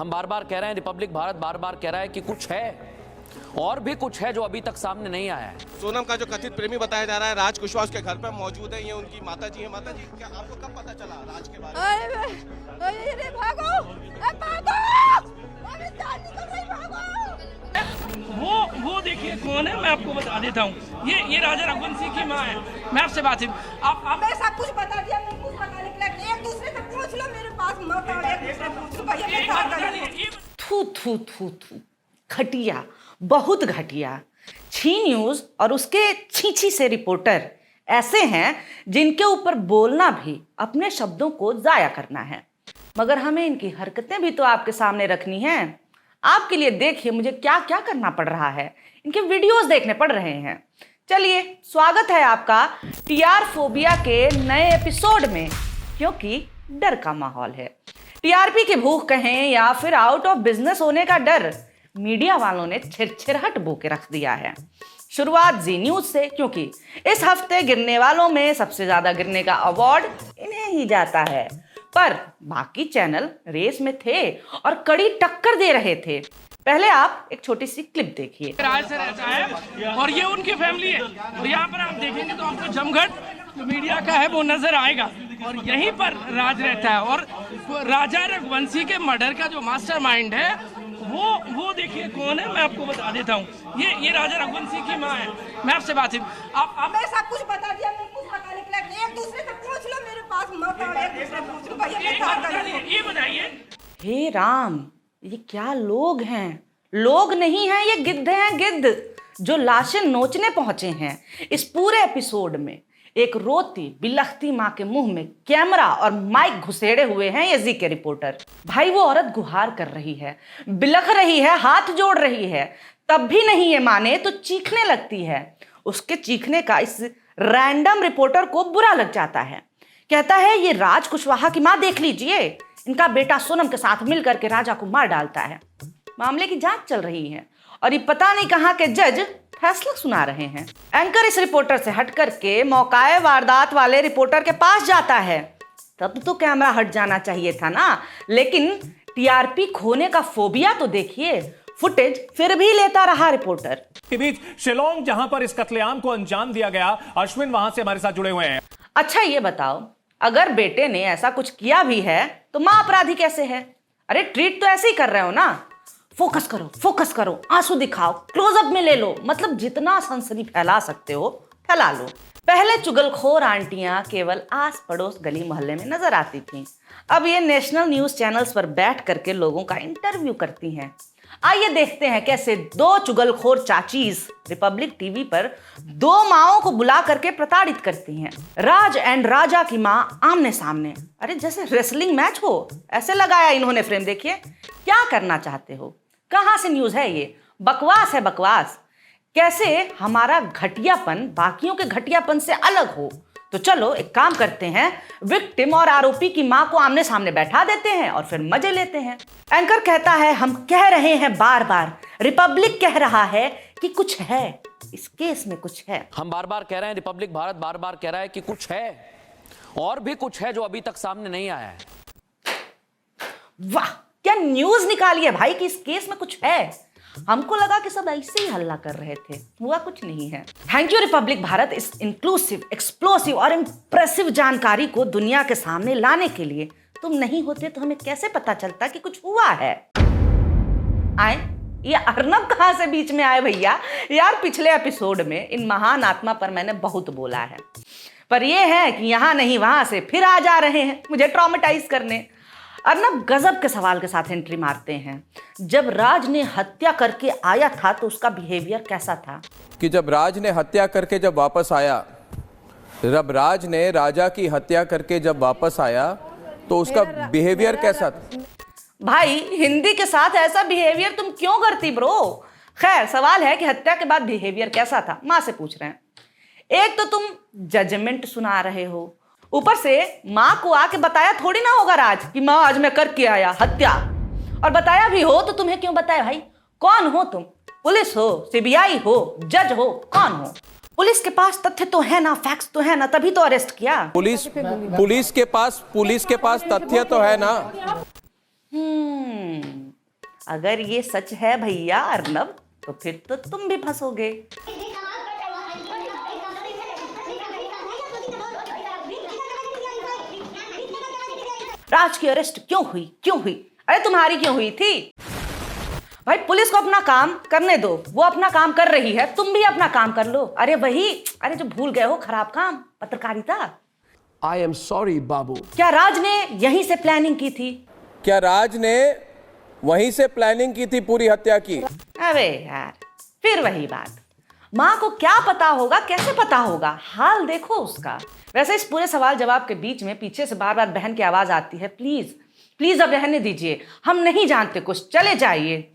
हम बार बार कह रहे हैं, रिपब्लिक भारत बार बार कह रहा है कि कुछ है और भी कुछ है जो अभी तक सामने नहीं आया है। सोनम का जो कथित प्रेमी बताया जा रहा है राज कुशवाहा उसके घर पर मौजूद है, ये उनकी माता जी है। माता जी, क्या आपको कब पता चला राज के बारे में? अरे भागो, भागो, अरे जान निकल रही, भागो। वो देखिए कौन है, मैं आपको बता देता हूँ। ये राजा रघुवंशी की माँ है। मैं आपसे बात आप मैं सब कुछ बता दिया, मैं कुछ बताने के लिए एक दूसरे से पूछ लो, मेरे पास मत आओ, एक दूसरे से पूछ लो भैया मैं क्या करूं। थू थू थू थू, घटिया, बहुत घटिया। छी न्यूज और उसके छी से रिपोर्टर ऐसे हैं जिनके ऊपर बोलना भी अपने शब्दों को जाया करना है, मगर हमें इनकी हरकतें भी तो आपके सामने रखनी हैं। आपके लिए देखिए मुझे क्या क्या करना पड़ रहा है, इनके वीडियोस देखने पड़ रहे हैं। चलिए, स्वागत है आपका टीआर फोबिया के नए एपिसोड में, क्योंकि डर का माहौल है। टीआरपी की भूख कहें या फिर आउट ऑफ बिजनेस होने का डर, मीडिया वालों ने छिरछिराहट बो के रख दिया है। शुरुआत जी न्यूज से, क्योंकि इस हफ्ते गिरने वालों में सबसे ज्यादा गिरने का अवार्ड इन्हें ही जाता है। पर बाकी चैनल रेस में थे और कड़ी टक्कर दे रहे थे। पहले आप एक छोटी सी क्लिप देखिए। राज से रहता है और ये उनकी फैमिली है, और यहाँ पर आप देखेंगे तो आपको जमघट जो मीडिया का है वो नजर आएगा, और यहीं पर राज रहता है। और राजा रघुवंशी के मर्डर का जो मास्टरमाइंड है वो देखिए कौन है, मैं आपको बता देता हूँ। ये राजा रघुवंशी की माँ है। मैं आपसे बात आप मैं सब कुछ बता दिया, मैं कुछ बताने के लिए एक दूसरे से पूछ लो, मेरे पास मत आओ, एक दूसरे से पूछ लो भैया मैं क्या करूं। ये बताइए, हे राम, ये क्या लोग हैं? लोग नहीं हैं, ये गिद्ध हैं, गिद्ध जो लाशें नोचने पहुंचे हैं। इस पूरे एपिसोड में एक रोती बिलखती माँ के मुंह में कैमरा और माइक घुसेड़े हुए हैं ये जी के रिपोर्टर। भाई वो औरत गुहार कर रही है, बिलख रही है, हाथ जोड़ रही है, तब भी नहीं ये माने तो चीखने लगती है। उसके चीखने का इस रैंडम रिपोर्टर को बुरा लग जाता है। कहता है ये राज कुशवाहा की माँ देख लीजिए, इनका बेटा सोनम के साथ मिलकर के राजा को मार डालता है। मामले की जांच चल रही है और ये पता नहीं कहां के जज फैसला सुना रहे हैं। एंकर इस रिपोर्टर से हट करके मौकाए वारदात वाले रिपोर्टर के पास जाता है। तब तो कैमरा हट जाना चाहिए था ना, लेकिन टीआरपी खोने का फोबिया तो देखिए, फुटेज फिर भी लेता रहा रिपोर्टर। के बीच शिलोंग, जहां पर इस कत्लेआम को अंजाम दिया गया, अश्विन वहां से हमारे साथ जुड़े हुए हैं। अच्छा ये बताओ, अगर बेटे ने ऐसा कुछ किया भी है तो मां अपराधी कैसे है? अरे ट्रीट तो ऐसे ही कर रहे हो ना, फोकस करो, आंसू दिखाओ, क्लोजअप में ले लो, मतलब जितना सनसनी फैला सकते हो फैला लो। पहले चुगलखोर आंटियां केवल आस पड़ोस गली मोहल्ले में नजर आती थीं, अब ये नेशनल न्यूज चैनल्स पर बैठ करके लोगों का इंटरव्यू करती हैं। आइए देखते हैं कैसे दो चुगलखोर चाचीज रिपब्लिक टीवी पर दो माओं को बुला करके प्रताड़ित करती हैं। राज एंड राजा की मां आमने सामने, अरे जैसे रेसलिंग मैच हो ऐसे लगाया इन्होंने फ्रेम। देखिए क्या करना चाहते हो, कहां से न्यूज है ये? बकवास है बकवास। कैसे हमारा घटियापन बाकियों के घटियापन से अलग हो? तो चलो एक काम करते हैं, विक्टिम और आरोपी की मां को आमने सामने बैठा देते हैं और फिर मजे लेते हैं। एंकर कहता है हम कह रहे हैं बार बार, रिपब्लिक कह रहा है कि कुछ है, इस केस में कुछ है। हम बार बार कह रहे हैं, रिपब्लिक भारत बार बार कह रहा है कि कुछ है और भी कुछ है जो अभी तक सामने नहीं आया है। वाह, क्या न्यूज निकाली है भाई कि इस केस में कुछ है। हमको लगा कि सब ऐसे ही हल्ला कर रहे थे, हुआ कुछ नहीं है। थैंक यू रिपब्लिक भारत इस इंक्लूसिव, एक्सप्लोसिव और इम्प्रेसिव जानकारी को दुनिया के सामने लाने के लिए। तुम नहीं होते तो हमें कैसे पता चलता कि कुछ हुआ है। आए, ये अर्नब कहां से बीच में आए भैया? यार पिछले एपिसोड में इन महान आत्मा पर मैंने बहुत बोला है, पर यह है कि यहां नहीं वहां से फिर आ जा रहे हैं मुझे ट्रॉमेटाइज करने। अर्नब गजब के सवाल के साथ एंट्री मारते हैं। जब राज ने हत्या करके आया था तो उसका बिहेवियर कैसा था? कि जब राज ने हत्या करके जब वापस आया, जब राज ने राजा की हत्या करके जब वापस आया तो उसका बिहेवियर कैसा था? भाई हिंदी के साथ ऐसा बिहेवियर तुम क्यों करती ब्रो? खैर सवाल है कि हत्या के बाद बिहेवियर कैसा था, माँ से पूछ रहे हैं। एक तो तुम जजमेंट सुना रहे हो, ऊपर से माँ को आके बताया थोड़ी ना होगा राज कि माँ आज मैं करके आया हत्या, और बताया भी हो तो तुम्हें क्यों बताया भाई? कौन हो तुम? पुलिस हो, सीबीआई हो, जज हो, कौन हो? पुलिस के पास तथ्य तो है ना, फैक्ट्स तो है ना, तभी तो अरेस्ट किया। पुलिस के पास तथ्य तो है ना। अगर ये सच है भैया अर्नब, तो फिर तो तुम भी फंसोगे। राज की अरेस्ट क्यों हुई? अरे तुम्हारी क्यों हुई थी? भाई पुलिस को अपना काम करने दो, वो अपना काम कर रही है, तुम भी अपना काम कर लो। अरे जो भूल गए हो खराब काम, पत्रकारिता। I am sorry, बाबू। क्या राज ने यहीं से प्लानिंग की थी? क्या राज ने वहीं से प्लानिंग की थी पूरी हत्या की? अबे यार, फिर वही बात। माँ को क्या पता होगा, कैसे पता होगा? हाल देखो उसका। वैसे इस पूरे सवाल जवाब के बीच में पीछे से बार बार बहन की आवाज आती है, प्लीज अब रहने दीजिए, हम नहीं जानते कुछ, चले जाइए।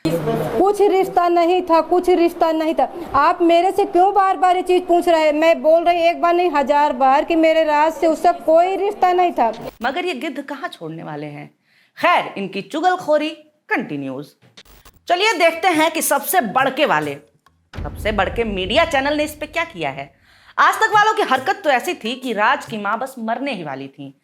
कुछ रिश्ता नहीं था। आप मेरे से क्यों बार बार ये चीज पूछ रहे हैं? मैं बोल रही एक बार नहीं 1000 बार कि मेरे राज से उसका कोई रिश्ता नहीं था। मगर ये गिद्ध कहाँ छोड़ने वाले हैं? खैर, इनकी चुगलखोरी कंटिन्यूज। चलिए देखते हैं कि सबसे बड़के मीडिया चैनल ने इस पे क्या किया है। आज तक वालों की हरकत तो ऐसी थी कि राज की मां बस मरने ही वाली थी।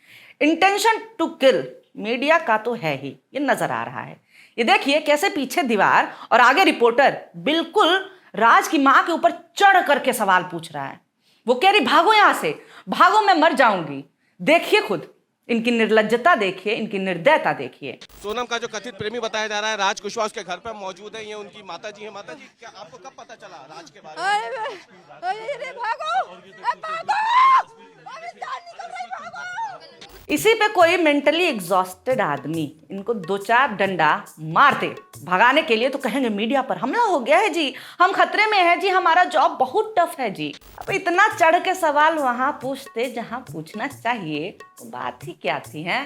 इंटेंशन टू किल मीडिया का तो है ही, ये नजर आ रहा है। ये देखिए कैसे पीछे दीवार और आगे रिपोर्टर बिल्कुल राज की मां के ऊपर चढ़ करके सवाल पूछ रहा है। वो कह रही भागो यहां से, भागो, मैं मर जाऊंगी। देखिए खुद इनकी निर्लज्जता देखिए, इनकी निर्दयता देखिए। सोनम का जो कथित प्रेमी बताया जा रहा है राज कुशवाहा उसके घर पर मौजूद है, ये उनकी माता जी है। माता जी, क्या आपको कब पता चला राज के बारे में? अरे भागो! इसी पे कोई मेंटली एग्जॉस्टेड आदमी इनको 2-4 डंडा मारते भगाने के लिए तो कहेंगे मीडिया पर हमला हो गया है जी, हम खतरे में हैं जी, हमारा जॉब बहुत टफ है जी। अब इतना चढ़ के सवाल वहां पूछते जहां पूछना चाहिए, तो बात ही क्या थी है?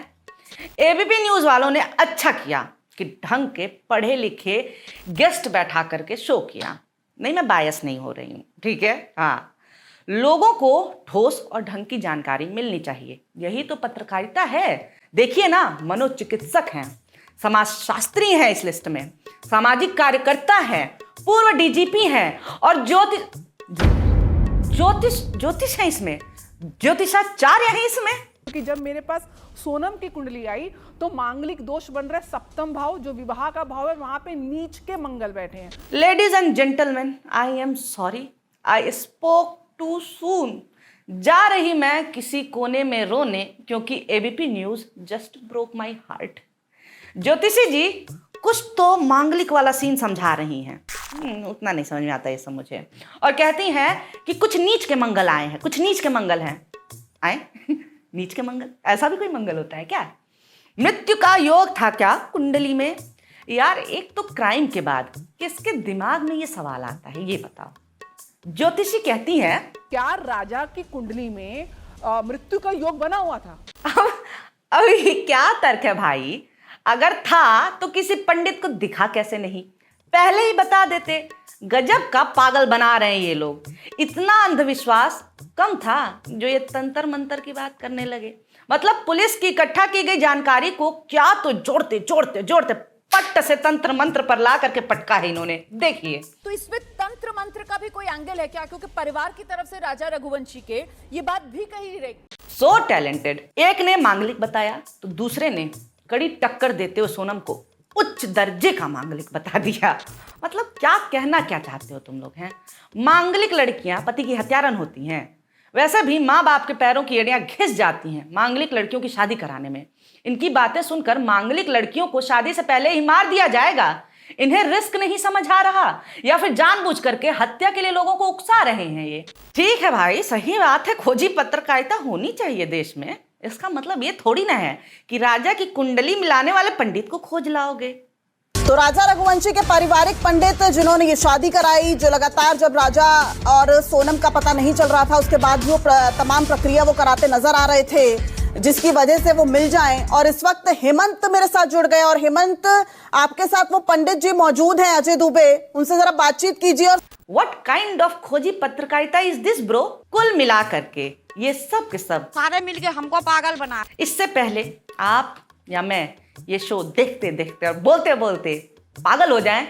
एबीपी न्यूज वालों ने अच्छा किया कि ढंग के पढ़े लिखे गेस्ट बैठा करके शो किया। नहीं, मैं बायस नहीं हो रही हूँ, ठीक है? हाँ, लोगों को ठोस और ढंग की जानकारी मिलनी चाहिए, यही तो पत्रकारिता है। देखिए ना, मनोचिकित्सक हैं, समाजशास्त्री हैं इस लिस्ट में, सामाजिक कार्यकर्ता हैं, पूर्व डीजीपी हैं और ज्योतिष है इसमें, ज्योतिषाचार्य है इसमें। कि जब मेरे पास सोनम की कुंडली आई तो मांगलिक दोष बन रहा है सप्तम भाव, जो विवाह का भाव है, वहां पे नीच के मंगल बैठे हैं। Ladies and gentleman, I am sorry, I spoke too soon. जा रही मैं किसी कोने में रोने, क्योंकि ABP news just broke my heart. ज्योतिषी जी कुछ तो मांगलिक वाला सीन समझा रही हैं, उतना नहीं समझ में आता ये सब मुझे, और कहती हैं कि कुछ नीच के मंगल आए हैं, कुछ नीच के मंगल हैं। आए नीच के मंगल, ऐसा भी कोई मंगल होता है क्या? मृत्यु का योग था क्या कुंडली में? यार, एक तो क्राइम के बाद किसके दिमाग में ये सवाल आता है, ये बताओ। ज्योतिषी कहती हैं, क्या राजा की कुंडली में मृत्यु का योग बना हुआ था? अब ये क्या तर्क है भाई? अगर था तो किसी पंडित को दिखा कैसे नहीं, पहले ही बता देते। गजब का पागल बना रहे हैं ये लोग। इतना अंधविश्वास कम था जो ये तंत्र मंत्र की बात करने लगे। मतलब पुलिस की इकट्ठा की गई जानकारी को क्या तो जोड़ते पट्ट से तंत्र मंत्र पर ला करके पटका है इन्होंने। देखिए, तो इसमें तंत्र मंत्र का भी कोई एंगल है क्या? क्योंकि परिवार की तरफ से राजा रघुवंशी के ये बात भी कही रही। So talented. एक ने मांगलिक बताया तो दूसरे ने कड़ी टक्कर देते हुए सोनम को उच्च दर्जे का मांगलिक बता दिया। मतलब क्या कहना क्या चाहते हो तुम लोग हैं? मांगलिक लड़कियां पति की हत्यारन होती हैं। वैसे भी माँ बाप के पैरों की एड़ियां घिस जाती हैं मांगलिक लड़कियों की शादी कराने में। इनकी बातें सुनकर मांगलिक लड़कियों को शादी से पहले ही मार दिया जाएगा। इन्हें रिस्क नहीं समझ आ रहा, या फिर जानबूझ करके हत्या के लिए लोगों को उकसा रहे हैं ये। ठीक है भाई, सही बात है, खोजी पत्रकारिता होनी चाहिए देश में। इसका मतलब ये थोड़ी ना है कि राजा की कुंडली मिलाने वाले पंडित को खोज लाओगे। तो राजा रघुवंशी के पारिवारिक पंडित जिन्होंने ये शादी कराई, जो लगातार जब राजा और सोनम का पता नहीं चल रहा था उसके बाद वो तमाम प्रक्रिया वो कराते नजर आ रहे थे, जिसकी वजह से वो मिल जाएं। और इस वक्त हेमंत मेरे साथ जुड़ गए, और हेमंत आपके साथ वो पंडित जी मौजूद हैं, अजय दुबे, उनसे जरा बातचीत कीजिए। और व्हाट काइंड ऑफ खोजी पत्रकारिता इज दिस ब्रो? कुल मिला करके ये सब के सब सारे मिलके हमको पागल बना। इससे पहले आप या मैं ये शो देखते देखते और बोलते बोलते पागल हो जाएं,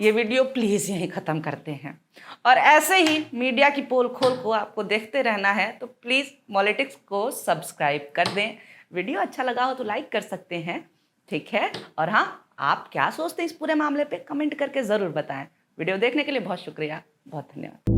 ये वीडियो प्लीज यहीं खत्म करते हैं। और ऐसे ही मीडिया की पोल खोल को आपको देखते रहना है तो प्लीज पॉलिटिक्स को सब्सक्राइब कर दें। वीडियो अच्छा लगा हो तो लाइक कर सकते हैं, ठीक है? और हाँ, आप क्या सोचते हैं इस पूरे मामले पे कमेंट करके जरूर बताएं। वीडियो देखने के लिए बहुत शुक्रिया, बहुत धन्यवाद।